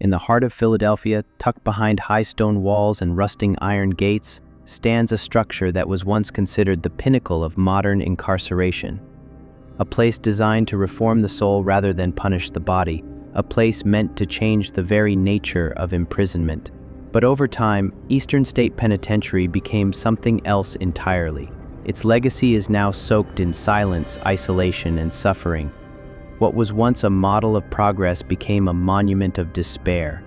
In the heart of Philadelphia, tucked behind high stone walls and rusting iron gates, stands a structure that was once considered the pinnacle of modern incarceration. A place designed to reform the soul rather than punish the body, a place meant to change the very nature of imprisonment. But over time, Eastern State Penitentiary became something else entirely. Its legacy is now soaked in silence, isolation, and suffering. What was once a model of progress became a monument of despair,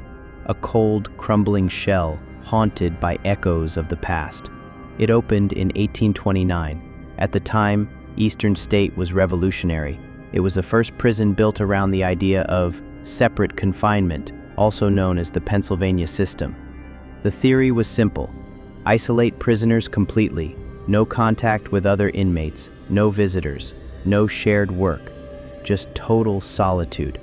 a cold, crumbling shell haunted by echoes of the past. It opened in 1829. At the time, Eastern State was revolutionary. It was the first prison built around the idea of separate confinement, also known as the Pennsylvania system. The theory was simple: isolate prisoners completely, no contact with other inmates, no visitors, no shared work, just total solitude.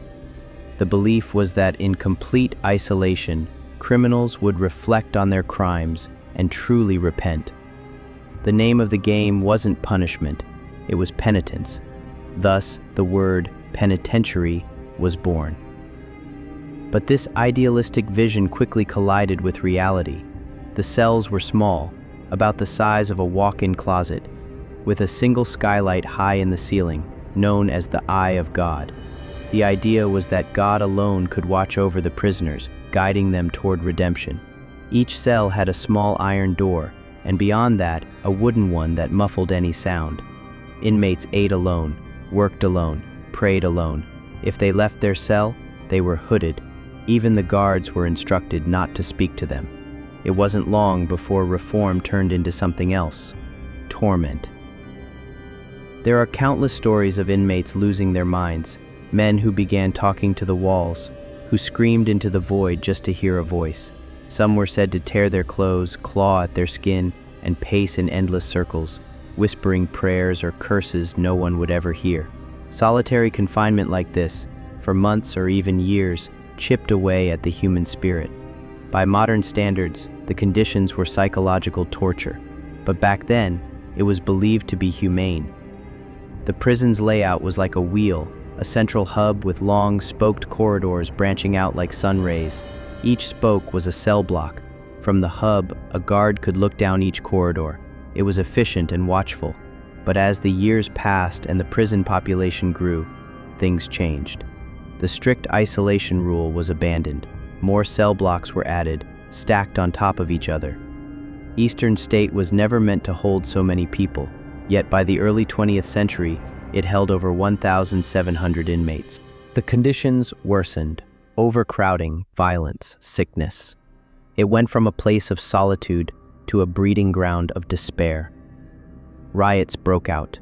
The belief was that in complete isolation, criminals would reflect on their crimes and truly repent. The name of the game wasn't punishment, it was penitence. Thus, the word penitentiary was born. But this idealistic vision quickly collided with reality. The cells were small, about the size of a walk-in closet, with a single skylight high in the ceiling, known as the Eye of God. The idea was that God alone could watch over the prisoners, guiding them toward redemption. Each cell had a small iron door, and beyond that, a wooden one that muffled any sound. Inmates ate alone, worked alone, prayed alone. If they left their cell, they were hooded. Even the guards were instructed not to speak to them. It wasn't long before reform turned into something else: torment. There are countless stories of inmates losing their minds, men who began talking to the walls, who screamed into the void just to hear a voice. Some were said to tear their clothes, claw at their skin, and pace in endless circles, whispering prayers or curses no one would ever hear. Solitary confinement like this, for months or even years, chipped away at the human spirit. By modern standards, the conditions were psychological torture, but back then, it was believed to be humane. The prison's layout was like a wheel, a central hub with long, spoked corridors branching out like sun rays. Each spoke was a cell block. From the hub, a guard could look down each corridor. It was efficient and watchful. But as the years passed and the prison population grew, things changed. The strict isolation rule was abandoned. More cell blocks were added, stacked on top of each other. Eastern State was never meant to hold so many people, yet by the early 20th century, it held over 1,700 inmates. The conditions worsened: overcrowding, violence, sickness. It went from a place of solitude to a breeding ground of despair. Riots broke out.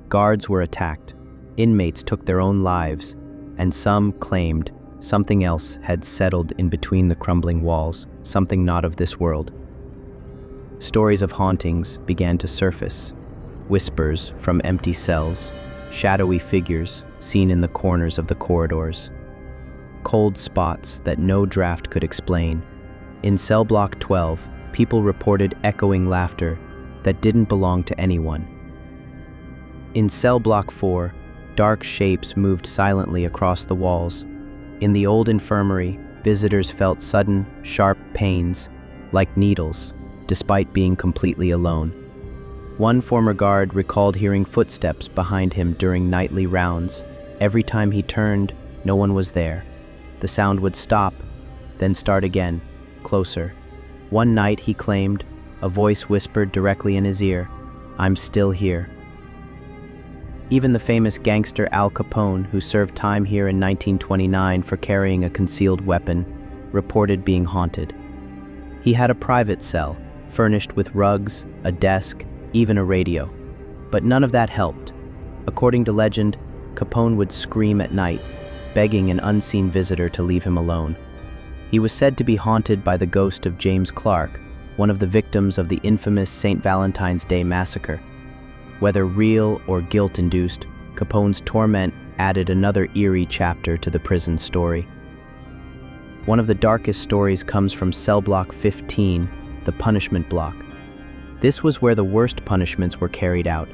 Guards were attacked. Inmates took their own lives, and some claimed something else had settled in between the crumbling walls, something not of this world. Stories of hauntings began to surface. Whispers from empty cells, shadowy figures seen in the corners of the corridors, cold spots that no draft could explain. In cell block 12, people reported echoing laughter that didn't belong to anyone. In cell block 4, dark shapes moved silently across the walls. In the old infirmary, visitors felt sudden, sharp pains, like needles, despite being completely alone. One former guard recalled hearing footsteps behind him during nightly rounds. Every time he turned, no one was there. The sound would stop, then start again, closer. One night, he claimed, a voice whispered directly in his ear, "I'm still here." Even the famous gangster Al Capone, who served time here in 1929 for carrying a concealed weapon, reported being haunted. He had a private cell, furnished with rugs, a desk, even a radio. But none of that helped. According to legend, Capone would scream at night, begging an unseen visitor to leave him alone. He was said to be haunted by the ghost of James Clark, one of the victims of the infamous St. Valentine's Day massacre. Whether real or guilt-induced, Capone's torment added another eerie chapter to the prison story. One of the darkest stories comes from cell block 15, the punishment block. This was where the worst punishments were carried out.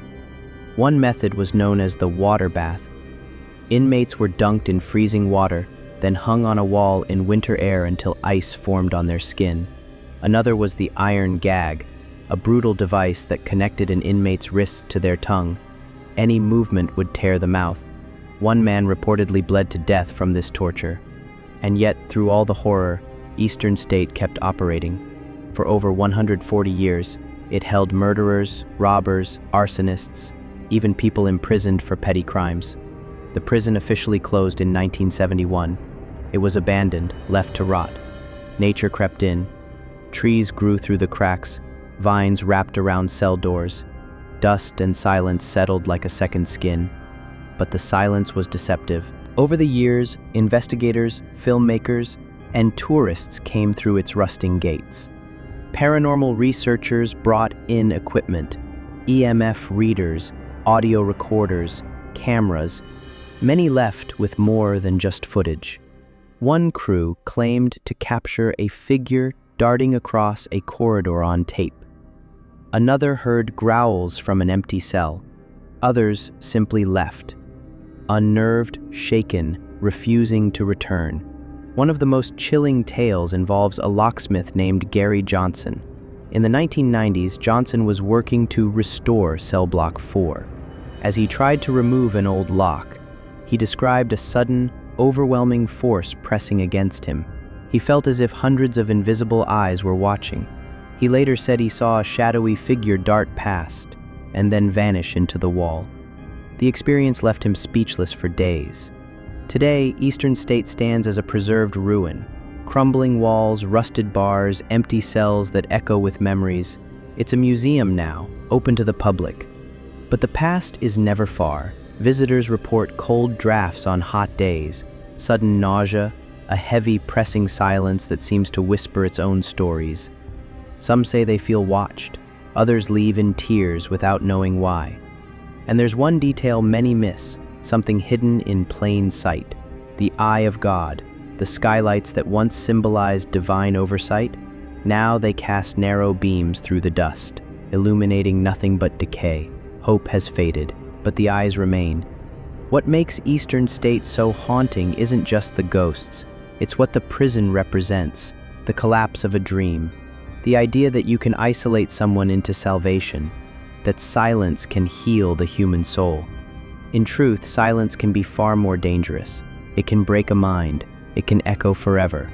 One method was known as the water bath. Inmates were dunked in freezing water, then hung on a wall in winter air until ice formed on their skin. Another was the iron gag, a brutal device that connected an inmate's wrist to their tongue. Any movement would tear the mouth. One man reportedly bled to death from this torture. And yet, through all the horror, Eastern State kept operating. For over 140 years, it held murderers, robbers, arsonists, even people imprisoned for petty crimes. The prison officially closed in 1971. It was abandoned, left to rot. Nature crept in. Trees grew through the cracks, vines wrapped around cell doors. Dust and silence settled like a second skin. But the silence was deceptive. Over the years, investigators, filmmakers, and tourists came through its rusting gates. Paranormal researchers brought in equipment, EMF readers, audio recorders, cameras. Many left with more than just footage. One crew claimed to capture a figure darting across a corridor on tape. Another heard growls from an empty cell. Others simply left, unnerved, shaken, refusing to return. One of the most chilling tales involves a locksmith named Gary Johnson. In the 1990s, Johnson was working to restore cell block 4. As he tried to remove an old lock, he described a sudden, overwhelming force pressing against him. He felt as if hundreds of invisible eyes were watching. He later said he saw a shadowy figure dart past and then vanish into the wall. The experience left him speechless for days. Today, Eastern State stands as a preserved ruin. Crumbling walls, rusted bars, empty cells that echo with memories. It's a museum now, open to the public. But the past is never far. Visitors report cold drafts on hot days, sudden nausea, a heavy, pressing silence that seems to whisper its own stories. Some say they feel watched. Others leave in tears without knowing why. And there's one detail many miss, something hidden in plain sight. The eye of God, the skylights that once symbolized divine oversight, now they cast narrow beams through the dust, illuminating nothing but decay. Hope has faded, but the eyes remain. What makes Eastern State so haunting isn't just the ghosts, it's what the prison represents, the collapse of a dream, the idea that you can isolate someone into salvation, that silence can heal the human soul. In truth, silence can be far more dangerous. It can break a mind. It can echo forever.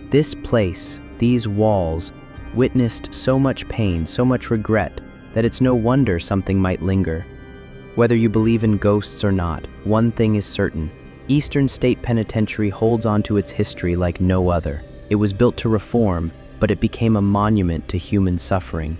This place, these walls, witnessed so much pain, so much regret, that it's no wonder something might linger. Whether you believe in ghosts or not, one thing is certain. Eastern State Penitentiary holds on to its history like no other. It was built to reform, but it became a monument to human suffering.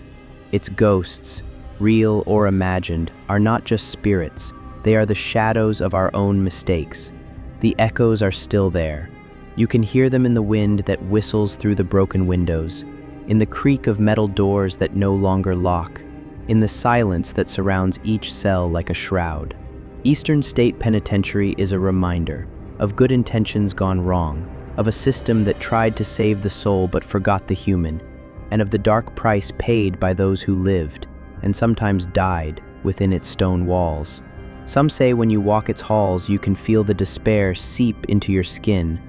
Its ghosts, real or imagined, are not just spirits. They are the shadows of our own mistakes. The echoes are still there. You can hear them in the wind that whistles through the broken windows, in the creak of metal doors that no longer lock, in the silence that surrounds each cell like a shroud. Eastern State Penitentiary is a reminder of good intentions gone wrong, of a system that tried to save the soul but forgot the human, and of the dark price paid by those who lived, and sometimes died, within its stone walls. Some say when you walk its halls, you can feel the despair seep into your skin.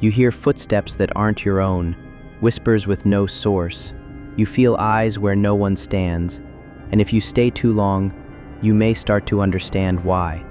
You hear footsteps that aren't your own, whispers with no source. You feel eyes where no one stands. And if you stay too long, you may start to understand why.